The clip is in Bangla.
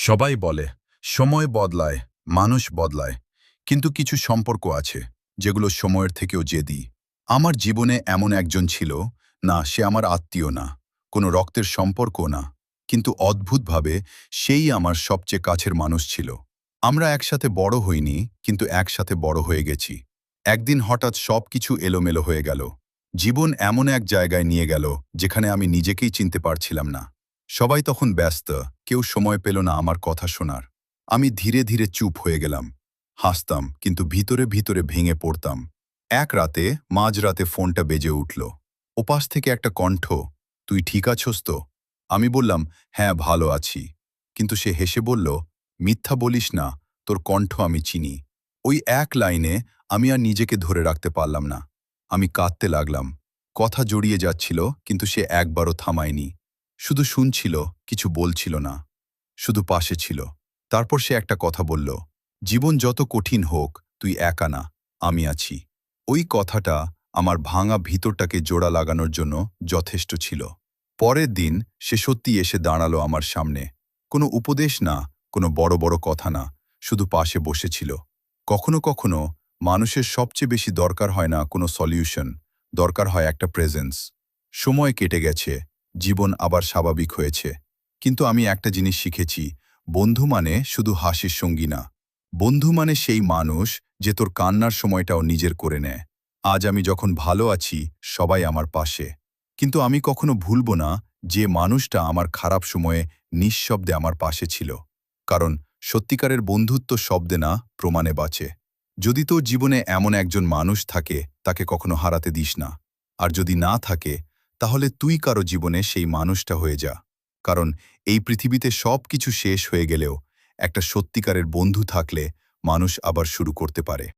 সবাই বলে সময় বদলায়, মানুষ বদলায়, কিন্তু কিছু সম্পর্ক আছে যেগুলো সময়ের থেকেও জেদি। আমার জীবনে এমন একজন ছিল, না সে আমার আত্মীয় না, কোনো রক্তের সম্পর্ক না, কিন্তু অদ্ভুতভাবে সেই আমার সবচেয়ে কাছের মানুষ ছিল। আমরা একসাথে বড় হইনি, কিন্তু একসাথে বড় হয়ে গেছি। একদিন হঠাৎ সব কিছু এলোমেলো হয়ে গেল। জীবন এমন এক জায়গায় নিয়ে গেল যেখানে আমি নিজেকেই চিনতে পারছিলাম না। সবাই তখন ব্যস্ত, কেউ সময় পেল না আমার কথা শোনার। আমি ধীরে ধীরে চুপ হয়ে গেলাম। হাসতাম, কিন্তু ভিতরে ভিতরে ভেঙে পড়তাম। এক রাতে মাঝরাতে ফোনটা বেজে উঠল। ওপাশ থেকে একটা কণ্ঠ, "তুই ঠিক আছোস তো?" আমি বললাম, "হ্যাঁ, ভালো আছি।" কিন্তু সে হেসে বলল, "মিথ্যা বলিস না, তোর কণ্ঠ আমি চিনি।" ওই এক লাইনে আমি আর নিজেকে ধরে রাখতে পারলাম না। আমি কাঁদতে লাগলাম। কথা জড়িয়ে যাচ্ছিল, কিন্তু সে একবারও থামায়নি। শুধু শুনছিল, কিছু বলছিল না, শুধু পাশে ছিল। তারপর সে একটা কথা বলল, "জীবন যত কঠিন হোক, তুই একা না, আমি আছি।" ওই কথাটা আমার ভাঙা ভিতরটাকে জোড়া লাগানোর জন্য যথেষ্ট ছিল। পরের দিন সে সত্যি এসে দাঁড়ালো আমার সামনে। কোনো উপদেশ না, কোনো বড় বড় কথা না, শুধু পাশে বসেছিল। কখনো কখনো মানুষের সবচেয়ে বেশি দরকার হয় না কোনো সলিউশন, দরকার হয় একটা প্রেজেন্স। সময় কেটে গেছে, জীবন আবার স্বাভাবিক হয়েছে, কিন্তু আমি একটা জিনিস শিখেছি, বন্ধু মানে শুধু হাসির সঙ্গী না। বন্ধু মানে সেই মানুষ যে তোর কান্নার সময়টাও নিজের করে নেয়। আজ আমি যখন ভালো আছি, সবাই আমার পাশে, কিন্তু আমি কখনো ভুলব না যে মানুষটা আমার খারাপ সময়ে নিঃশব্দে আমার পাশে ছিল। কারণ সত্যিকারের বন্ধুত্ব শব্দে না, প্রমাণে বাঁচে। যদি তোর জীবনে এমন একজন মানুষ থাকে, তাকে কখনো হারাতে দিস না। আর যদি না থাকে, তাহলে তুই কারো জীবনে সেই মানুষটা হয়ে যা। কারণ এই পৃথিবীতে সব কিছু শেষ হয়ে গেলেও একটা সত্যিকারের বন্ধু থাকলে মানুষ আবার শুরু করতে পারে।